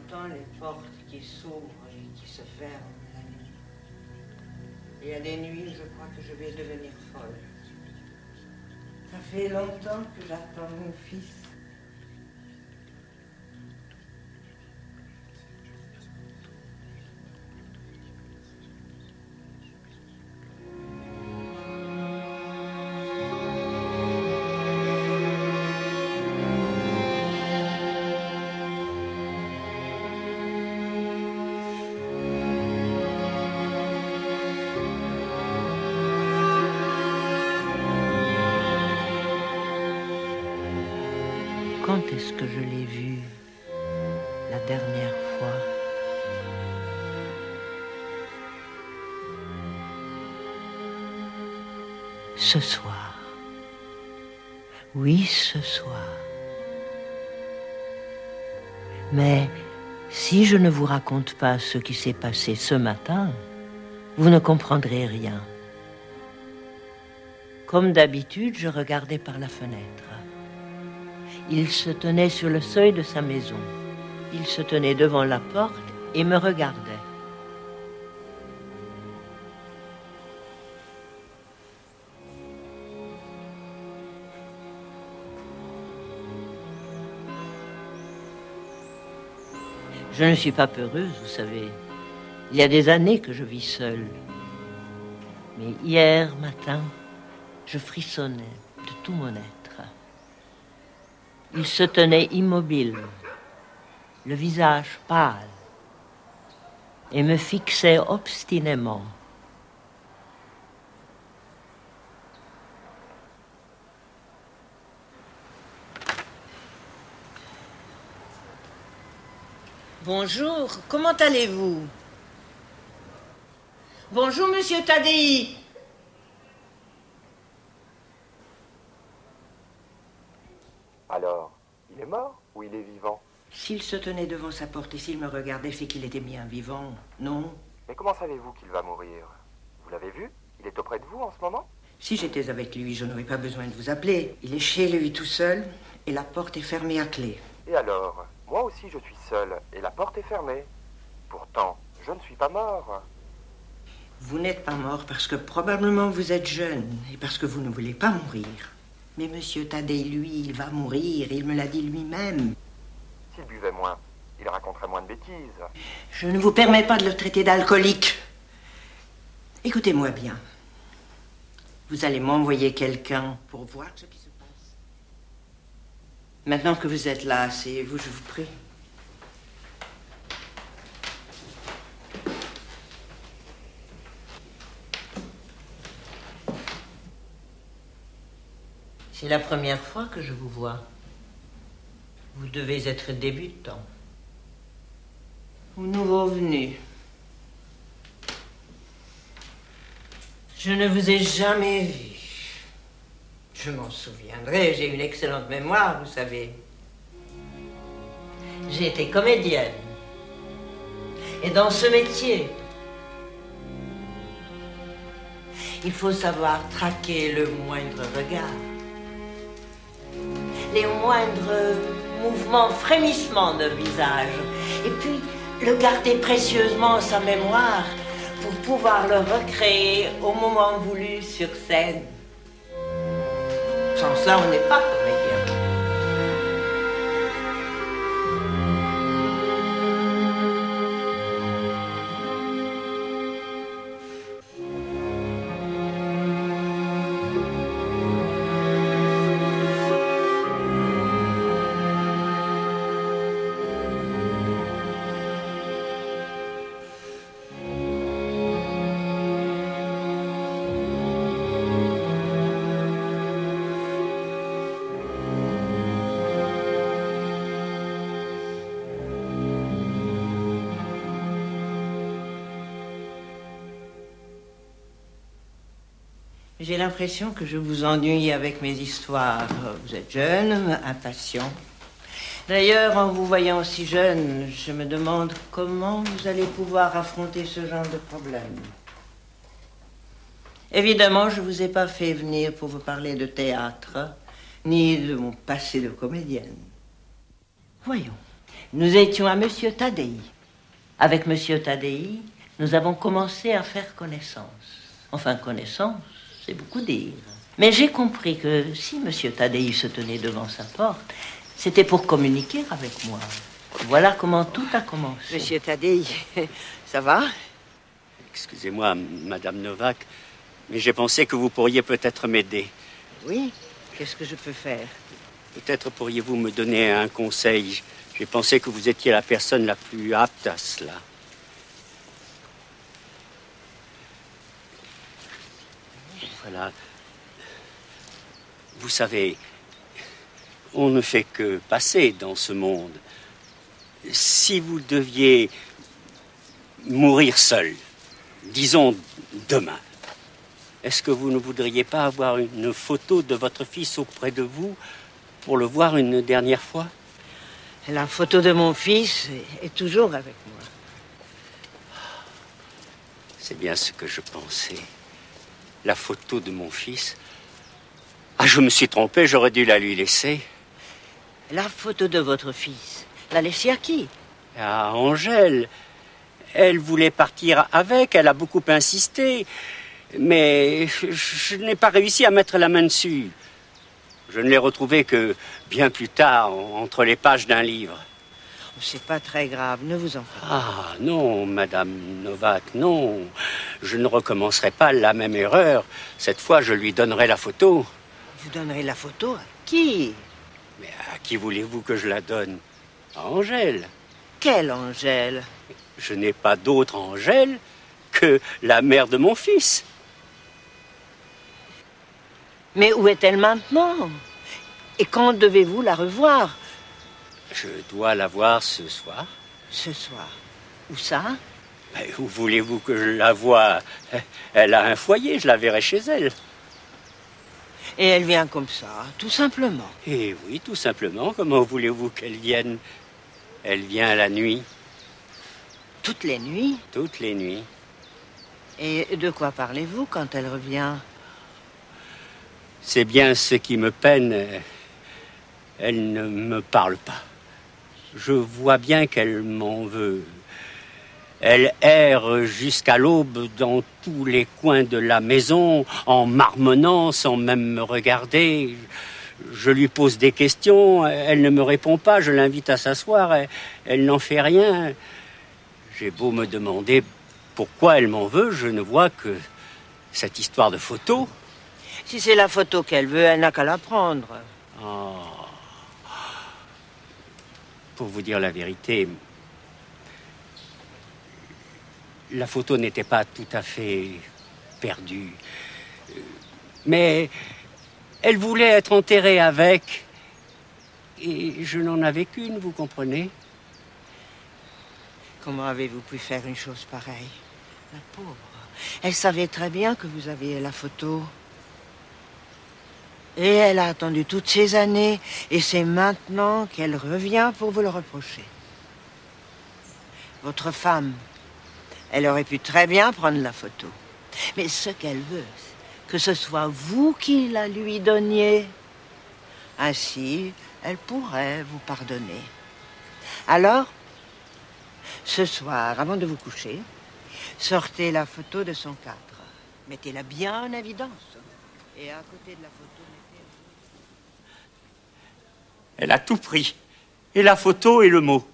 J'entends les portes qui s'ouvrent et qui se ferment la nuit. Il y a des nuits, je crois que je vais devenir folle. Ça fait longtemps que j'attends mon fils. Quand est-ce que je l'ai vu la dernière fois? Ce soir. Oui, ce soir. Mais si je ne vous raconte pas ce qui s'est passé ce matin, vous ne comprendrez rien. Comme d'habitude, je regardais par la fenêtre. Il se tenait sur le seuil de sa maison. Il se tenait devant la porte et me regardait. Je ne suis pas peureuse, vous savez. Il y a des années que je vis seule. Mais hier matin, je frissonnais de tout mon être. Il se tenait immobile, le visage pâle, et me fixait obstinément. Bonjour, comment allez-vous? Bonjour, monsieur Tadei. Alors, il est mort ou il est vivant? S'il se tenait devant sa porte et s'il me regardait, c'est qu'il était bien vivant, non? Mais comment savez-vous qu'il va mourir? Vous l'avez vu? Il est auprès de vous en ce moment? Si j'étais avec lui, je n'aurais pas besoin de vous appeler. Il est chez lui tout seul et la porte est fermée à clé. Et alors? Moi aussi je suis seul et la porte est fermée. Pourtant, je ne suis pas mort. Vous n'êtes pas mort parce que probablement vous êtes jeune et parce que vous ne voulez pas mourir. Mais monsieur Tadei, lui, il va mourir, il me l'a dit lui-même. S'il buvait moins, il raconterait moins de bêtises. Je ne vous permets pas de le traiter d'alcoolique. Écoutez-moi bien. Vous allez m'envoyer quelqu'un pour voir ce qui se passe. Maintenant que vous êtes là, asseyez-vous, je vous prie. C'est la première fois que je vous vois. Vous devez être débutant. Ou nouveau venu. Je ne vous ai jamais vu. Je m'en souviendrai, j'ai une excellente mémoire, vous savez. J'ai été comédienne. Et dans ce métier, il faut savoir traquer le moindre regard, les moindres mouvements, frémissements de visage, et puis le garder précieusement en sa mémoire pour pouvoir le recréer au moment voulu sur scène. Sans cela, on n'est pas comédien. J'ai l'impression que je vous ennuie avec mes histoires. Vous êtes jeune, impatient. D'ailleurs, en vous voyant si jeune, je me demande comment vous allez pouvoir affronter ce genre de problème. Évidemment, je ne vous ai pas fait venir pour vous parler de théâtre, ni de mon passé de comédienne. Voyons, Nous étions à Monsieur Tadei. Avec Monsieur Tadei, nous avons commencé à faire connaissance. Enfin, connaissance, c'est beaucoup dire. Mais j'ai compris que si Monsieur Tadei se tenait devant sa porte, c'était pour communiquer avec moi. Voilà comment tout a commencé. Monsieur Tadei, ça va? Excusez-moi, Madame Novak, mais j'ai pensé que vous pourriez peut-être m'aider. Oui, qu'est-ce que je peux faire? Peut-être pourriez-vous me donner un conseil. J'ai pensé que vous étiez la personne la plus apte à cela. Voilà. Vous savez, on ne fait que passer dans ce monde. Si vous deviez mourir seul, disons demain, est-ce que vous ne voudriez pas avoir une photo de votre fils auprès de vous pour le voir une dernière fois? La photo de mon fils est toujours avec moi. C'est bien ce que je pensais. La photo de mon fils. Ah, je me suis trompé, j'aurais dû la lui laisser. La photo de votre fils, la laissez à qui? À Angèle. Elle voulait partir avec, elle a beaucoup insisté. Mais je n'ai pas réussi à mettre la main dessus. Je ne l'ai retrouvée que bien plus tard, entre les pages d'un livre. C'est pas très grave, ne vous en faites pas. Ah non, Madame Novak, non. Je ne recommencerai pas la même erreur. Cette fois, je lui donnerai la photo. Vous donnerez la photo à qui? Mais à qui voulez-vous que je la donne? À Angèle. Quelle Angèle? Je n'ai pas d'autre Angèle que la mère de mon fils. Mais où est-elle maintenant? Et quand devez-vous la revoir? Je dois la voir ce soir. Ce soir. Où ça? Mais où voulez-vous que je la voie? Elle a un foyer, je la verrai chez elle. Et elle vient comme ça, tout simplement. Eh oui, tout simplement. Comment voulez-vous qu'elle vienne? Elle vient la nuit. Toutes les nuits? Toutes les nuits. Et de quoi parlez-vous quand elle revient? C'est bien ce qui me peine. Elle ne me parle pas. Je vois bien qu'elle m'en veut. Elle erre jusqu'à l'aube dans tous les coins de la maison, en marmonnant sans même me regarder. Je lui pose des questions, elle ne me répond pas, je l'invite à s'asseoir, elle n'en fait rien. J'ai beau me demander pourquoi elle m'en veut, je ne vois que cette histoire de photo. Si c'est la photo qu'elle veut, elle n'a qu'à la prendre. Oh. Pour vous dire la vérité, la photo n'était pas tout à fait perdue. Mais elle voulait être enterrée avec, et je n'en avais qu'une, vous comprenez? Comment avez-vous pu faire une chose pareille? La pauvre. Elle savait très bien que vous aviez la photo. Et elle a attendu toutes ces années, et c'est maintenant qu'elle revient pour vous le reprocher. Votre femme, elle aurait pu très bien prendre la photo. Mais ce qu'elle veut, c'est que ce soit vous qui la lui donniez. Ainsi, elle pourrait vous pardonner. Alors, ce soir, avant de vous coucher, sortez la photo de son cadre. Mettez-la bien en évidence. Et à côté de la photo, mettez... Elle a tout pris. Et la photo et le mot.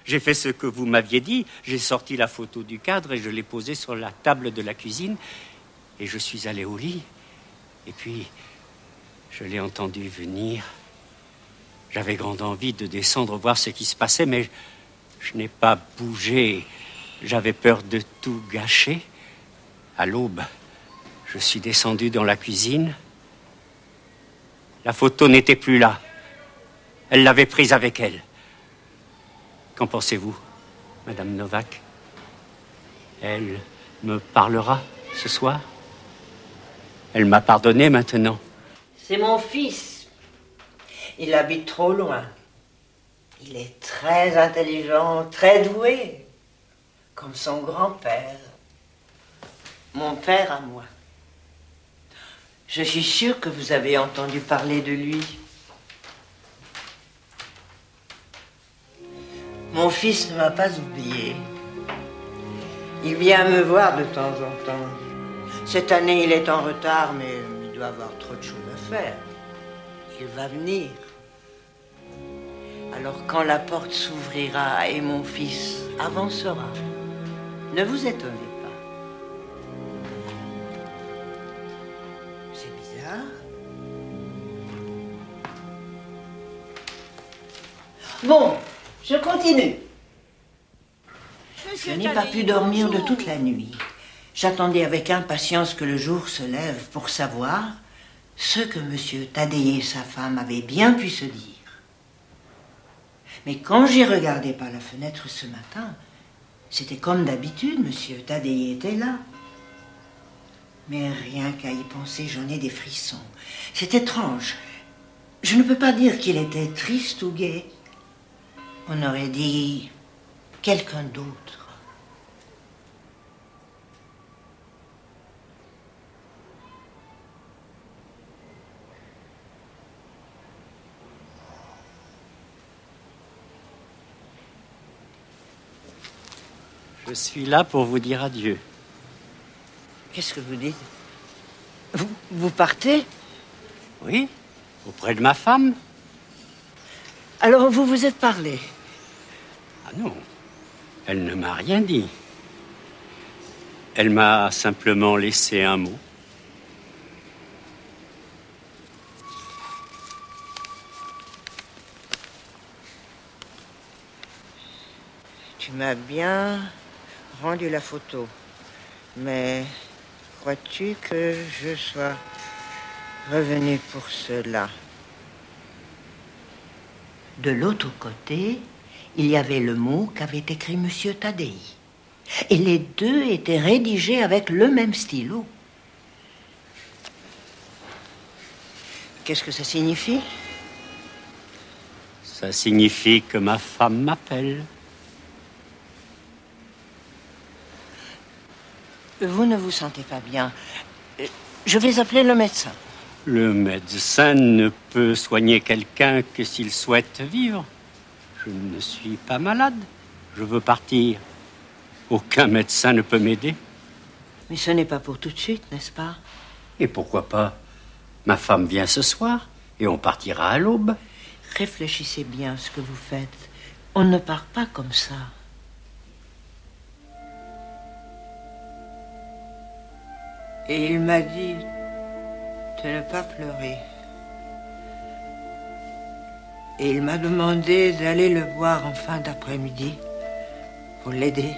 J'ai fait ce que vous m'aviez dit. J'ai sorti la photo du cadre et je l'ai posée sur la table de la cuisine. Et je suis allé au lit. Et puis, je l'ai entendu venir. J'avais grande envie de descendre voir ce qui se passait, mais je n'ai pas bougé. J'avais peur de tout gâcher. À l'aube, je suis descendu dans la cuisine. La photo n'était plus là. Elle l'avait prise avec elle. Qu'en pensez-vous, Madame Novak? Elle me parlera ce soir? Elle m'a pardonné maintenant. C'est mon fils. Il habite trop loin. Il est très intelligent, très doué, comme son grand-père. Mon père à moi. Je suis sûre que vous avez entendu parler de lui. Mon fils ne m'a pas oublié. Il vient me voir de temps en temps. Cette année, il est en retard, mais il doit avoir trop de choses à faire. Il va venir. Alors quand la porte s'ouvrira et mon fils avancera, ne vous étonnez pas. C'est bizarre. Bon, je continue. Je n'ai pas pu dormir de toute la nuit. J'attendais avec impatience que le jour se lève pour savoir ce que M. Tadei et sa femme avaient bien pu se dire. Mais quand j'ai regardé par la fenêtre ce matin, c'était comme d'habitude, M. Tadei était là. Mais rien qu'à y penser, j'en ai des frissons. C'est étrange. Je ne peux pas dire qu'il était triste ou gai. On aurait dit quelqu'un d'autre. Je suis là pour vous dire adieu. Qu'est-ce que vous dites? Vous partez? Oui, auprès de ma femme. Alors vous vous êtes parlé? Ah non, elle ne m'a rien dit. Elle m'a simplement laissé un mot. Tu m'as bien rendu la photo. Mais crois-tu que je sois revenu pour cela? De l'autre côté, il y avait le mot qu'avait écrit M. Tadei. Et les deux étaient rédigés avec le même stylo. Qu'est-ce que ça signifie? Ça signifie que ma femme m'appelle. Vous ne vous sentez pas bien. Je vais appeler le médecin. Le médecin ne peut soigner quelqu'un que s'il souhaite vivre. Je ne suis pas malade. Je veux partir. Aucun médecin ne peut m'aider. Mais ce n'est pas pour tout de suite, n'est-ce pas? Et pourquoi pas? Ma femme vient ce soir et on partira à l'aube. Réfléchissez bien à ce que vous faites. On ne part pas comme ça. Et il m'a dit de ne pas pleurer. Et il m'a demandé d'aller le voir en fin d'après-midi pour l'aider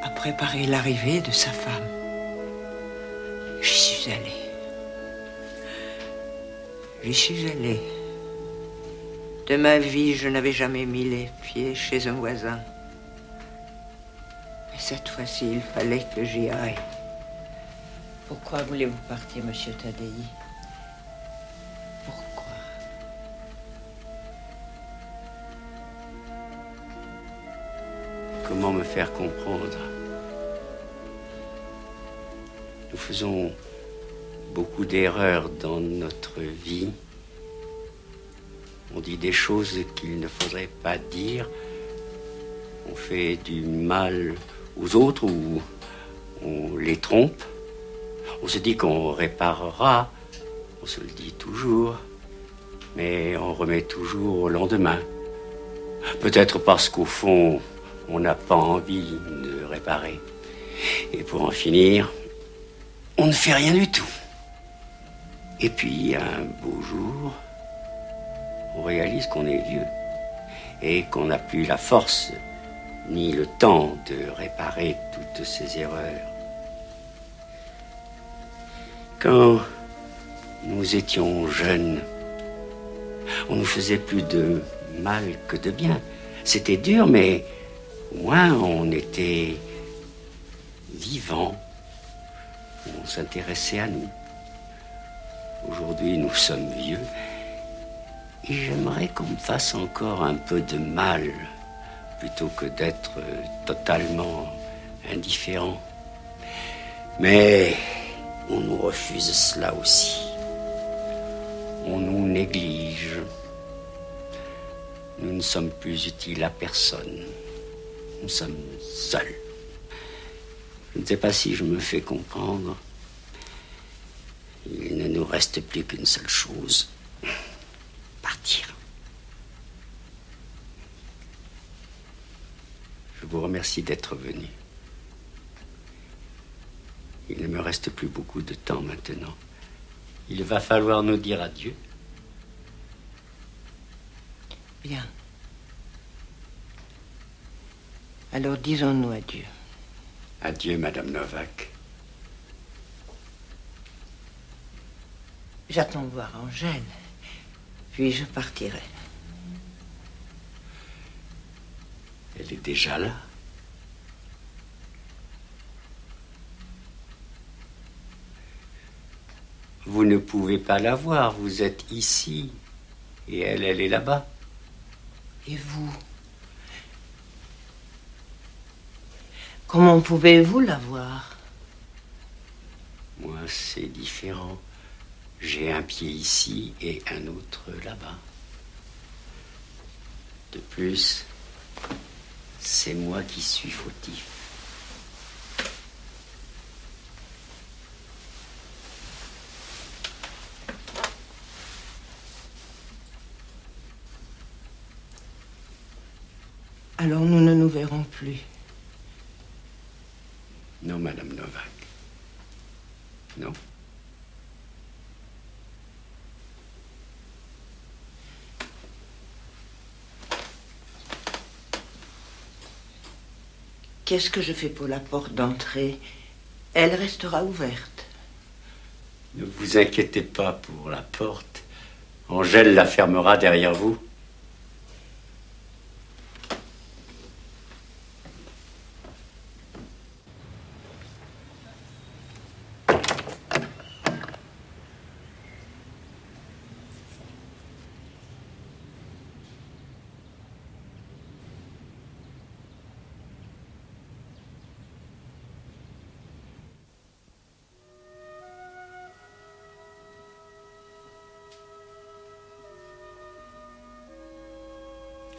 à préparer l'arrivée de sa femme. J'y suis allée. J'y suis allée. De ma vie, je n'avais jamais mis les pieds chez un voisin. Mais cette fois-ci, il fallait que j'y aille. Pourquoi voulez-vous partir, monsieur Tadei? Pourquoi? Comment me faire comprendre? Nous faisons beaucoup d'erreurs dans notre vie. On dit des choses qu'il ne faudrait pas dire. On fait du mal aux autres ou on les trompe. On se dit qu'on réparera, on se le dit toujours, mais on remet toujours au lendemain. Peut-être parce qu'au fond, on n'a pas envie de réparer. Et pour en finir, on ne fait rien du tout. Et puis, un beau jour, on réalise qu'on est vieux et qu'on n'a plus la force ni le temps de réparer toutes ces erreurs. Quand nous étions jeunes, on nous faisait plus de mal que de bien. C'était dur, mais au moins on était vivants. On s'intéressait à nous. Aujourd'hui, nous sommes vieux. Et j'aimerais qu'on me fasse encore un peu de mal, plutôt que d'être totalement indifférent. Mais on nous refuse cela aussi. On nous néglige. Nous ne sommes plus utiles à personne. Nous sommes seuls. Je ne sais pas si je me fais comprendre. Il ne nous reste plus qu'une seule chose. Partir. Je vous remercie d'être venu. Il ne me reste plus beaucoup de temps maintenant. Il va falloir nous dire adieu. Bien. Alors disons-nous adieu. Adieu, Madame Novak. J'attends de voir Angèle, puis je partirai. Elle est déjà là. Vous ne pouvez pas la voir, vous êtes ici. Et elle est là-bas. Et vous? Comment pouvez-vous la voir? Moi, c'est différent. J'ai un pied ici et un autre là-bas. De plus, c'est moi qui suis fautif. Alors nous ne nous verrons plus. Non, Madame Novak. Non. Qu'est-ce que je fais pour la porte d'entrée? Elle restera ouverte. Ne vous inquiétez pas pour la porte. Angèle la fermera derrière vous.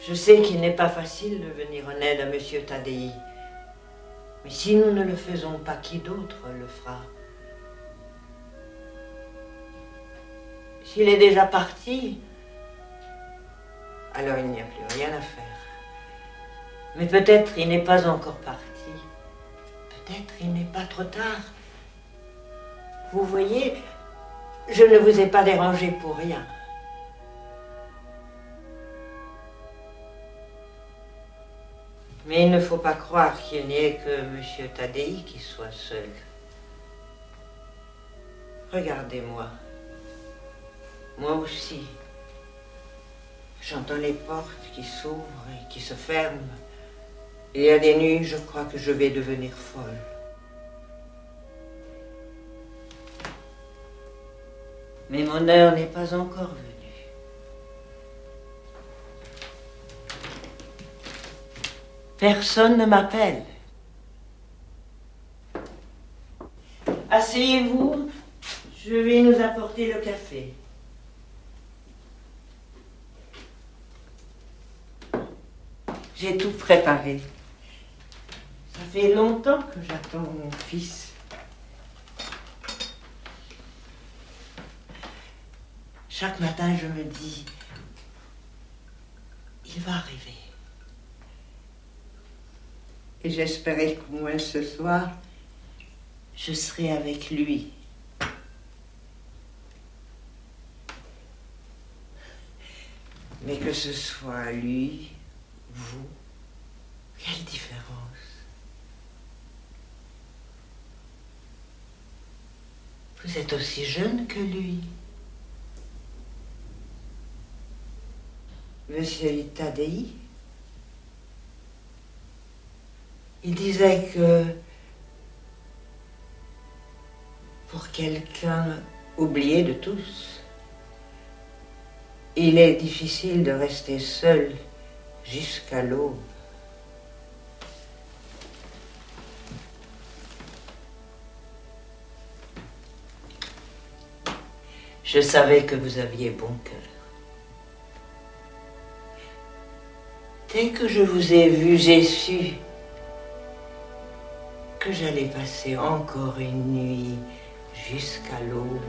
Je sais qu'il n'est pas facile de venir en aide à Monsieur Tadei. Mais si nous ne le faisons pas, qui d'autre le fera? S'il est déjà parti, alors il n'y a plus rien à faire. Mais peut-être il n'est pas encore parti. Peut-être il n'est pas trop tard. Vous voyez, je ne vous ai pas dérangé pour rien. Mais il ne faut pas croire qu'il n'y ait que Monsieur Tadei qui soit seul. Regardez-moi. Moi aussi. J'entends les portes qui s'ouvrent et qui se ferment. Il y a des nuits, je crois que je vais devenir folle. Mais mon heure n'est pas encore venue. Personne ne m'appelle. Asseyez-vous, je vais nous apporter le café. J'ai tout préparé. Ça fait longtemps que j'attends mon fils. Chaque matin, je me dis, il va arriver. Et j'espérais qu'au moins ce soir, je serai avec lui. Mais que ce soit lui, vous, quelle différence. Vous êtes aussi jeune que lui. Monsieur Tadei, il disait que pour quelqu'un oublié de tous, il est difficile de rester seul jusqu'à l'aube. Je savais que vous aviez bon cœur. Dès que je vous ai vu, j'ai su que j'allais passer encore une nuit jusqu'à l'aube.